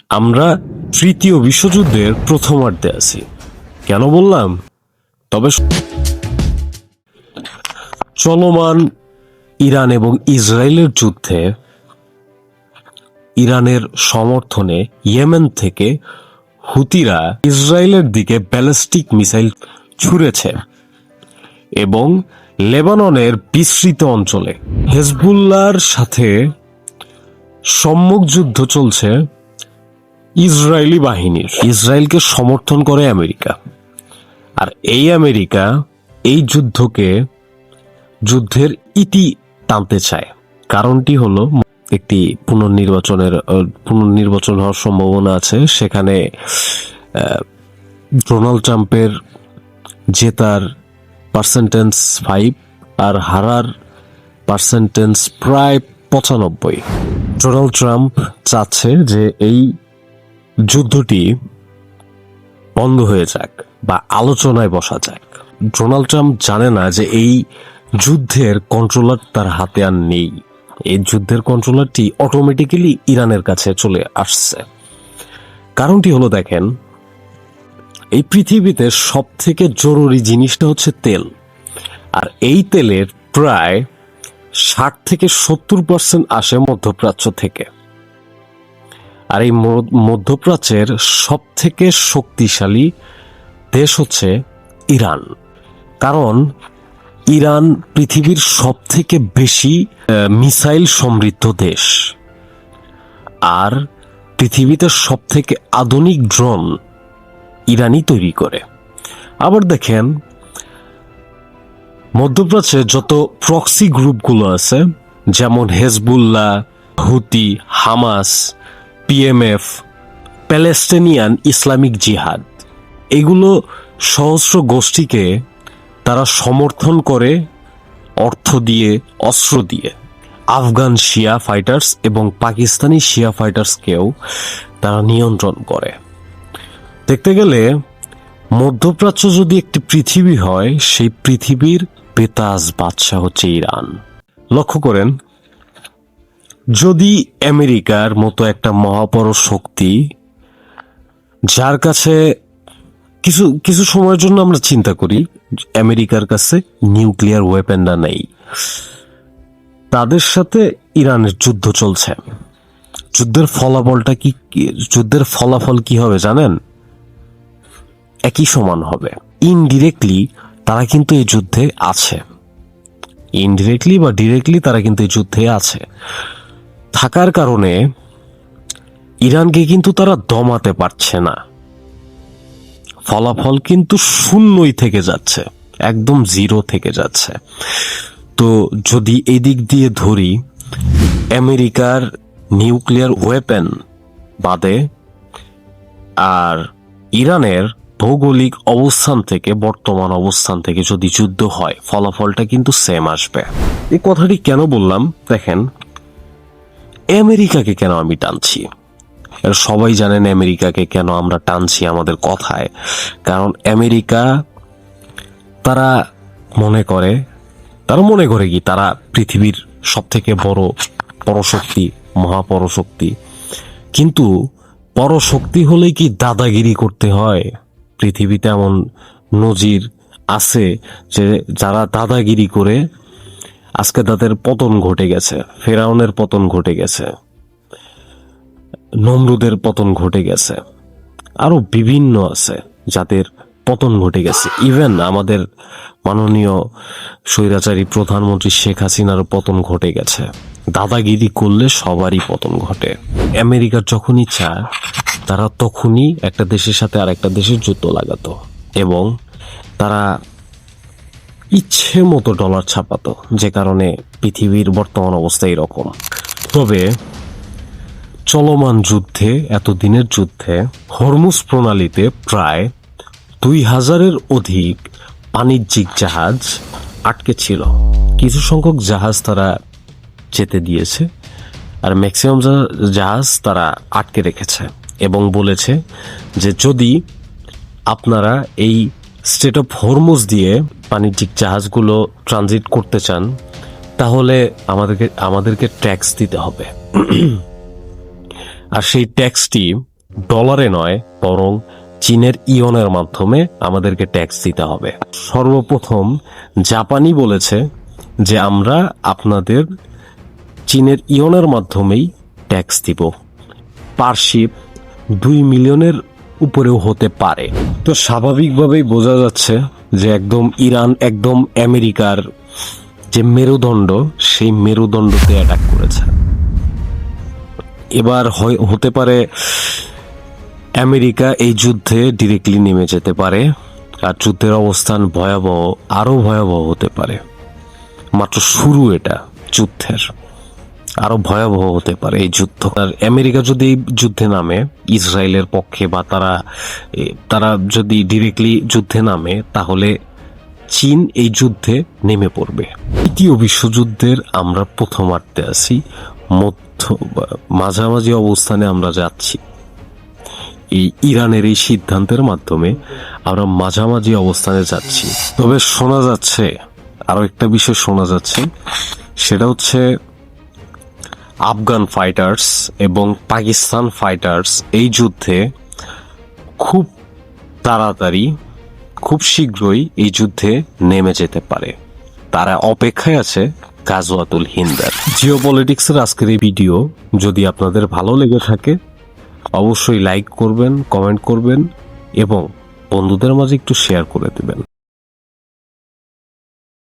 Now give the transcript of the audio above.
আমরা তৃতীয় বিশ্বযুদ্ধের প্রথমার্ধে আছি। কেন বললাম? তবে চলমান ইরান এবং ইসরায়েলের যুদ্ধে ইরানের সমর্থনে ইয়েমেন থেকে হুতিরা ইসরায়েলের দিকে ব্যালিস্টিক মিসাইল ছুঁড়েছে এবং লেবাননের বিস্তৃত অঞ্চলে হেজবুল্লাহর সাথে সম্মুখ যুদ্ধ চলছে ইসরায়েলি বাহিনীর। ইসরায়েলকে সমর্থন করে আমেরিকা, আর এই আমেরিকা এই যুদ্ধের ইতি টানতে চায়। কারণটি হলো একটি পুনর্নির্বাচন হওয়ার সম্ভাবনা আছে। সেখানে ডোনাল্ড ট্রাম্পের জেতার পার্সেন্টেজ 5 আর হারার পার্সেন্টেজ প্রায় 95। ডোনাল্ড ট্রাম্প চাচ্ছে যে এই যুদ্ধটি বন্ধ হয়ে যাক বা আলোচনায় বসা যাক। ডোনাল্ড ট্রাম্প জানে না যে এই যুদ্ধের কন্ট্রোলার তার হাতে আর নেই। এই যুদ্ধের কন্ট্রোলারটি অটোমেটিক্যালি ইরানের কাছে চলে আসছে। কারণটি হলো, দেখেন, এই পৃথিবীতে সব থেকে জরুরি জিনিসটা হচ্ছে তেল, আর এই তেলের প্রায় 60 থেকে 70% আসে মধ্যপ্রাচ্য থেকে। আর এই মধ্যপ্রাচ্যের সব থেকে শক্তিশালী দেশ হচ্ছে ইরান। কারণ ইরান পৃথিবীর সব থেকে বেশি মিসাইল সমৃদ্ধ দেশ, আর পৃথিবীতে সব থেকে আধুনিক ড্রোন ইরানই তৈরি করে। আবার দেখেন, মধ্যপ্রাচ্যে যত প্রক্সি গ্রুপগুলো আছে, যেমন Hezbollah, Houthi, Hamas, PMF, Palestinian Islamic Jihad, এগুলো সহস্র গোষ্ঠীকে তারা সমর্থন করে অর্থ দিয়ে, অস্ত্র দিয়ে। আফগান শিয়া ফাইটার্স এবং পাকিস্তানি শিয়া ফাইটার্সকেও তারা নিয়ন্ত্রণ করে। দেখতে গেলে মধ্যপ্রাচ্য যদি একটি পৃথিবী হয়, সেই পৃথিবীর বেতাজ বাদশাহ হচ্ছে ইরান। লক্ষ্য করেন, যদি আমেরিকার মতো একটা মহাবড় শক্তি, যার কাছে কিছু সময়ের জন্য আমরা চিন্তা করি আমেরিকার কাছে নিউক্লিয়ার ওয়েপনটা নেই, তাদের সাথে ইরানের যুদ্ধ চলছে, যুদ্ধের ফলাফল কি হবে জানেন? একই সমান হবে। ইনডিরেক্টলি তারা কিন্তু এই যুদ্ধে আছে, ইনডিরেক্টলি বা ডিরেক্টলি তারা কিন্তু এই যুদ্ধে আছে। থাকার কারণে ইরানকে কিন্তু তারা দমাতে পারছে না। ফলাফল কিন্তু শূন্যই থেকে যাচ্ছে, একদম জিরো থেকে যাচ্ছে। তো যদি এই দিক দিয়ে ধরি, আমেরিকার নিউক্লিয়ার ওয়েপন বাদে আর ইরানের ভৌগোলিক অবস্থান থেকে, বর্তমান অবস্থান থেকে যদি যুদ্ধ হয়, ফলাফলটা কিন্তু সেম আসবে। এই কথাটি কেন বললাম? দেখেন, আমেরিকাকে কেন আমি টানছি, সবাই জানেন আমেরিকাকে কেন আমরা টানছি আমাদের কথায়। কারণ আমেরিকা তারা মনে করে কি তারা পৃথিবীর সব থেকে বড় পরশক্তি, মহাপরশক্তি। কিন্তু পরশক্তি হলে কি দাদাগিরি করতে হয়? পৃথিবীতে এমন নজির আছে যে যারা দাদাগিরি করে আজকে তাদের পতন ঘটে গেছে। ফেরাউনের পতন ঘটে গেছে, নমরুদের পতন ঘটে গেছে, আরো বিভিন্ন আছে যাদের পতন ঘটে গেছে। ইভেন আমাদের মাননীয় স্বৈরাচারী প্রধানমন্ত্রী শেখ হাসিনারও পতন ঘটে গেছে। দাদাগিরি করলে সবারই পতন ঘটে। আমেরিকার যখন ইচ্ছা তারা তখনই একটা দেশের সাথে আর একটা দেশের যুদ্ধ লাগাতো এবং তারা ইচ্ছে মতো ডলার ছাপাতো, যে কারণে পৃথিবীর বর্তমান অবস্থা এরকম। তবে চলমান যুদ্ধে, এতদিনের যুদ্ধে হরমুজ প্রণালীতে প্রায় 2000-এর অধিক বাণিজ্যিক জাহাজ আটকে ছিল। কিছু সংখ্যক জাহাজ তারা যেতে দিয়েছে, আর ম্যাক্সিমাম জাহাজ তারা আটকে রেখেছে এবং বলেছে যে যদি আপনারা এই স্ট্রেট অফ হরমুজ দিয়ে বাণিজ্যিক জাহাজগুলো ট্রানজিট করতে চান, তাহলে আমাদেরকে ট্যাক্স দিতে হবে। আর সেই ট্যাক্সটি ডলারে নয়, বরং চীনের ইয়নের মাধ্যমে আমাদেরকে ট্যাক্স দিতে হবে। সর্বপ্রথম জাপানই বলেছে যে আমরা আপনাদের চীনের ইয়নের মাধ্যমেই ট্যাক্স দিব। পার শিপ 2 মিলিয়নের উপরেও হতে পারে। তো স্বাভাবিকভাবেই বোঝা যাচ্ছে যে একদম ইরান একদম আমেরিকার যে মেরুদণ্ড, সেই মেরুদণ্ডতে অ্যাটাক করেছে। এবার হতে পারে আমেরিকা এই যুদ্ধে ডিরেক্টলি নেমে যেতে পারে, আর যুদ্ধের অবস্থান ভয়াবহ, আরো ভয়াবহ হতে পারে। মাত্র শুরু এটা যুদ্ধের, আরো ভয়াবহ হতে পারে এই যুদ্ধ। আর আমেরিকা যদি এই যুদ্ধে নামে ইসরায়েলের পক্ষে, বা তারা যদি ডিরেক্টলি যুদ্ধে নামে, তাহলে চীন এই যুদ্ধে নেমে পড়বে। তৃতীয় বিশ্বযুদ্ধের আমরা প্রথমার্ধে আছি, মাঝামাঝি অবস্থানে আমরা যাচ্ছি। এই ইরানের এই সিদ্ধান্তের মাধ্যমে আমরা মাঝামাঝি অবস্থানে যাচ্ছি। তবে শোনা যাচ্ছে, আরো একটা বিষয় শোনা যাচ্ছে, সেটা হচ্ছে আফগান ফাইটার্স এবং পাকিস্তান ফাইটার্স এই যুদ্ধে খুব তাড়াতাড়ি, খুব শীঘ্রই এই যুদ্ধে নেমে যেতে পারে। তারা অপেক্ষায় আছে গাজওয়াতুল হিন্দার। জিওপলিটিক্সের আজকের এই ভিডিও যদি আপনাদের ভালো লেগে থাকে, অবশ্যই লাইক করবেন, কমেন্ট করবেন এবং বন্ধুদের মাঝে একটু শেয়ার করে দেবেন।